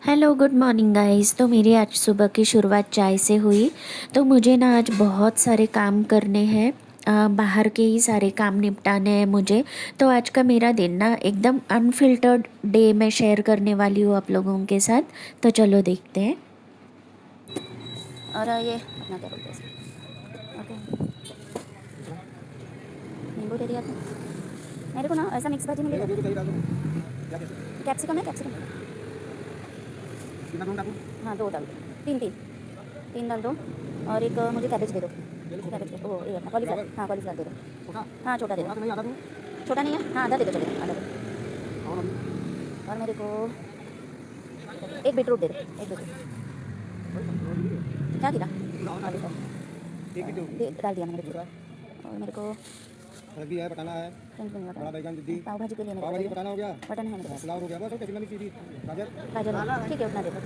Hello good morning guys. तो मेरी आज सुबह की शुरुआत चाय से हुई। तो मुझे ना आज बहुत सारे काम करने हैं। बाहर के ही सारे काम निपटाने हैं मुझे। तो आज का मेरा दिन ना एकदम अनफिल्टर्ड डे मैं शेयर करने वाली हूँ आप लोगों के साथ। तो चलो देखते हैं। और ये अपना क्या बोलते हैं ओके, नींबू दे दिया था मेरे को ना। ऐसा मिक्स भाजी मिलेगा। कैप्सिकम है, कैप्सिकम हाँ 2 डाल दो। 3 डाल दो। और एक मुझे कैबेज दे दो। कैबेज दे वो ये अपना कॉलीफ्लावर, हाँ कॉलीफ्लावर दे दो। हाँ छोटा दे दो। छोटा नहीं है, हाँ आधा दे दो, चलेगा आधा दे दो। और मेरे को एक बीटरूट दे दो, एक बीटरूट। क्या गिरा? डाल दिया मैंने बीटरूट। और मेरे को भी है, बताना है, बड़ा बैगन दीदी, पाव भाजी के लिए पाव भाजी बताना हो गया, बटन है मेरे पास। पुलाव हो गया, बस और कैसी सीधी गाजर गाजर ठीक है, उतना दे दो।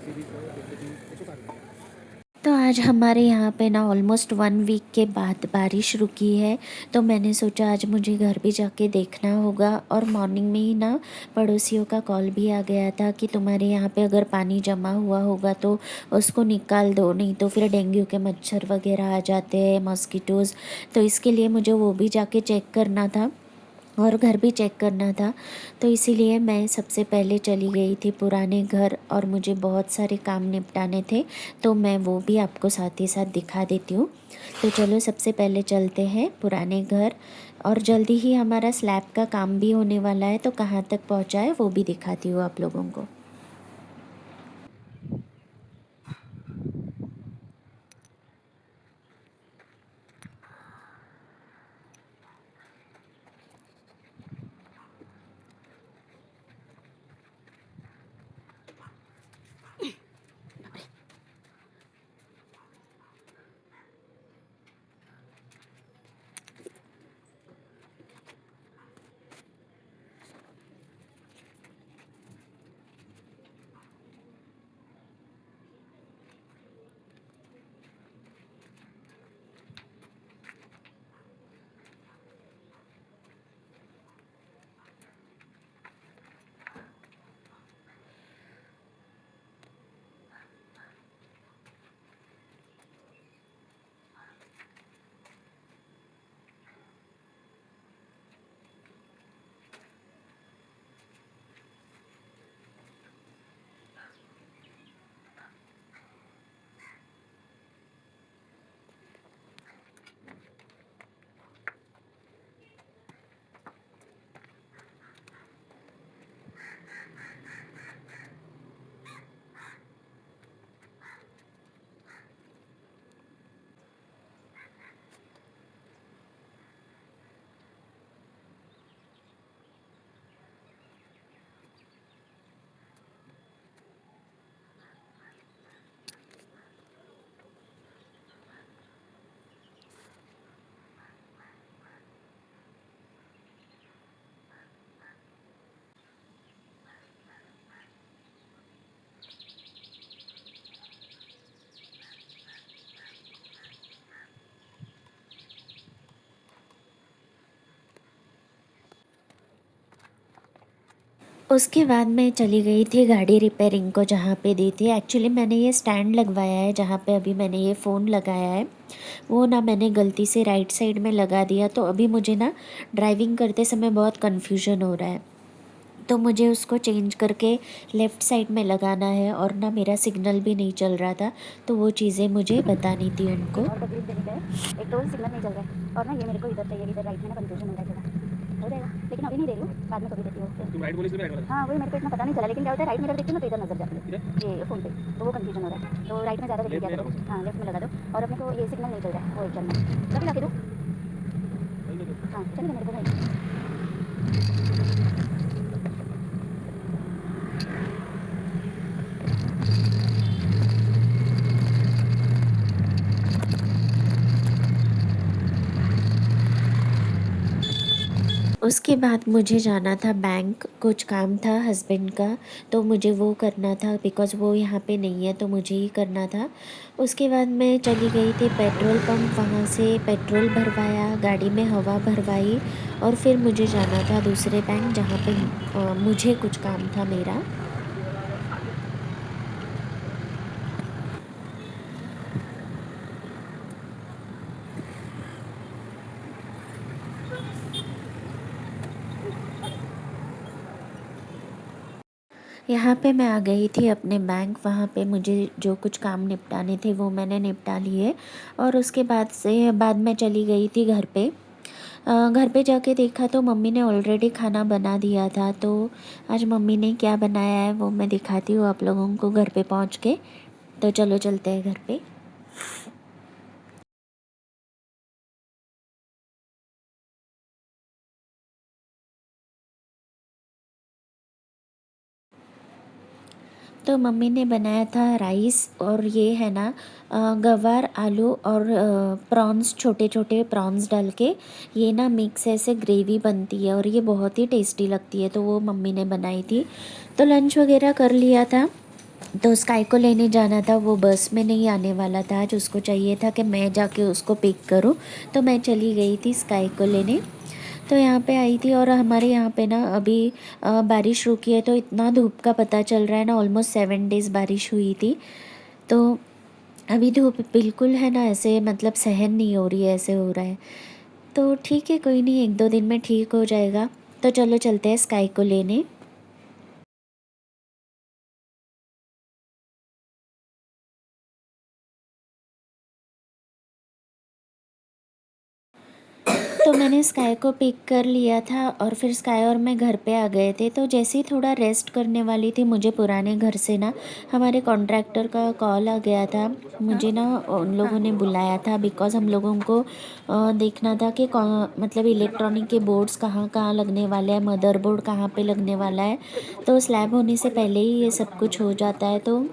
सीधी 160। तो आज हमारे यहाँ पे ना ऑलमोस्ट 1 वीक के बाद बारिश रुकी है। तो मैंने सोचा आज मुझे घर भी जाके देखना होगा। और मॉर्निंग में ही ना पड़ोसियों का कॉल भी आ गया था कि तुम्हारे यहाँ पे अगर पानी जमा हुआ होगा तो उसको निकाल दो, नहीं तो फिर डेंगू के मच्छर वगैरह आ जाते हैं, मॉस्किटोज़। तो इसके लिए मुझे वो भी जाके चेक करना था और घर भी चेक करना था। तो इसीलिए मैं सबसे पहले चली गई थी पुराने घर और मुझे बहुत सारे काम निपटाने थे। तो मैं वो भी आपको साथ ही साथ दिखा देती हूँ। तो चलो सबसे पहले चलते हैं पुराने घर। और जल्दी ही हमारा स्लैब का काम भी होने वाला है, तो कहाँ तक पहुँचा है वो भी दिखाती हूँ आप लोगों को। उसके बाद मैं चली गई थी गाड़ी रिपेयरिंग को, जहाँ पे दी थी। एक्चुअली मैंने ये स्टैंड लगवाया है जहाँ पे अभी मैंने ये फ़ोन लगाया है, वो ना मैंने गलती से राइट साइड में लगा दिया। तो अभी मुझे ना ड्राइविंग करते समय बहुत कन्फ्यूजन हो रहा है। तो मुझे उसको चेंज करके लेफ़्ट साइड में लगाना है। और ना मेरा सिग्नल भी नहीं चल रहा था, तो वो चीज़ें मुझे बतानी थी उनको। और तकलीफ देने का है, एक तो सिग्नल नहीं चल रहा है और ना ये मेरे को इधर चाहिए, इधर राइट में ना कन्फ्यूजन हो रहा है थोड़ा। हो जाएगा, लेकिन अभी नहीं दे रही हूँ, बाद में कभी देती हूँ। तुम राइट बोली इसलिए राइट वाला? हाँ वही मेरे को इतना पता नहीं चला, लेकिन क्या होता है राइट में अगर देखती हूँ ना तो इधर नजर जाती है ये फ़ोन पे, तो वो कन्फ्यूजन हो रहा है। तो राइट में ज़्यादा देखने क्या करो, हाँ लेफ्ट में लगा दो। और अपने को ये सिग्नल नहीं चल रहा है, वो एक चलना कभी ला के दो। हाँ चलिए मेरे को भाई। उसके बाद मुझे जाना था बैंक, कुछ काम था हस्बैंड का, तो मुझे वो करना था बिकॉज़ वो यहाँ पे नहीं है, तो मुझे ही करना था। उसके बाद मैं चली गई थी पेट्रोल पंप, वहाँ से पेट्रोल भरवाया, गाड़ी में हवा भरवाई। और फिर मुझे जाना था दूसरे बैंक जहाँ पे मुझे कुछ काम था मेरा। यहाँ पे मैं आ गई थी अपने बैंक। वहाँ पे मुझे जो कुछ काम निपटाने थे वो मैंने निपटा लिए और उसके बाद मैं चली गई थी घर पे। घर पे जाके देखा तो मम्मी ने ऑलरेडी खाना बना दिया था। तो आज मम्मी ने क्या बनाया है वो मैं दिखाती हूँ आप लोगों को घर पे पहुँच के। तो चलो चलते हैं घर पे। तो मम्मी ने बनाया था राइस और ये है ना गवार आलू और प्रॉन्स, छोटे छोटे प्रॉन्स डाल के ये ना मिक्स ऐसे ग्रेवी बनती है और ये बहुत ही टेस्टी लगती है। तो वो मम्मी ने बनाई थी। तो लंच वगैरह कर लिया था। तो स्काई को लेने जाना था, वो बस में नहीं आने वाला था आज। उसको चाहिए था कि मैं जाके उसको पिक करूं। तो मैं चली गई थी स्काई को लेने। तो यहाँ पे आई थी और हमारे यहाँ पे ना अभी बारिश रुकी है। तो इतना धूप का पता चल रहा है ना, ऑलमोस्ट 7 डेज़ बारिश हुई थी। तो अभी धूप बिल्कुल है ना, ऐसे मतलब सहन नहीं हो रही है, ऐसे हो रहा है। तो ठीक है, कोई नहीं, 1-2 दिन में ठीक हो जाएगा। तो चलो चलते हैं स्काई को लेने। तो मैंने स्काई को पिक कर लिया था और फिर स्काई और मैं घर पे आ गए थे। तो जैसे ही थोड़ा रेस्ट करने वाली थी, मुझे पुराने घर से ना हमारे कॉन्ट्रैक्टर का कॉल आ गया था। मुझे ना उन लोगों ने बुलाया था बिकॉज़ हम लोगों को देखना था कि मतलब इलेक्ट्रॉनिक के बोर्ड्स कहाँ कहाँ लगने वाले हैं, मदरबोर्ड कहाँ पे लगने वाला है। तो स्लैब होने से पहले ही ये सब कुछ हो जाता है। तो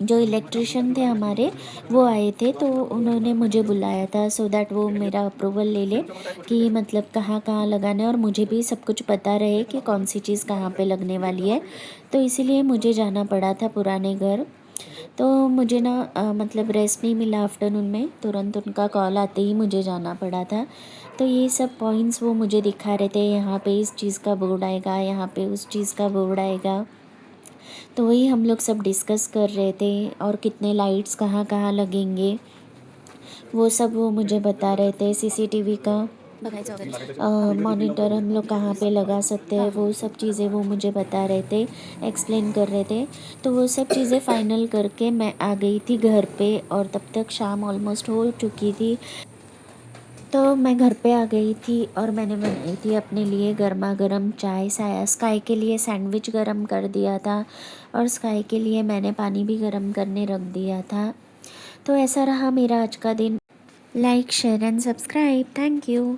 जो इलेक्ट्रिशियन थे हमारे, वो आए थे। तो उन्होंने मुझे बुलाया था सो दैट वो मेरा अप्रूवल ले ले कि मतलब कहाँ कहाँ लगाना है और मुझे भी सब कुछ पता रहे कि कौन सी चीज़ कहाँ पे लगने वाली है। तो इसीलिए मुझे जाना पड़ा था पुराने घर। तो मुझे ना मतलब रेस्ट नहीं मिला आफ्टरनून में, तुरंत उनका कॉल आते ही मुझे जाना पड़ा था। तो ये सब पॉइंट्स वो मुझे दिखा रहे थे, यहाँ पे इस चीज़ का बोर्ड आएगा, यहाँ पे उस चीज़ का बोर्ड आएगा। तो वही हम लोग सब डिस्कस कर रहे थे और कितने लाइट्स कहाँ कहाँ लगेंगे वो सब वो मुझे बता रहे थे। सीसीटीवी का मॉनिटर हम लोग कहाँ पे लगा सकते हैं, वो सब चीज़ें वो मुझे बता रहे थे, एक्सप्लेन कर रहे थे। तो वो सब चीज़ें फ़ाइनल करके मैं आ गई थी घर पे और तब तक शाम ऑलमोस्ट हो चुकी थी। तो मैं घर पे आ गई थी और मैंने बनाई थी अपने लिए गर्मा गर्म चाय। स्काई के लिए सैंडविच गरम कर दिया था और स्काई के लिए मैंने पानी भी गरम करने रख दिया था। तो ऐसा रहा मेरा आज का दिन। Like share and subscribe. Thank you.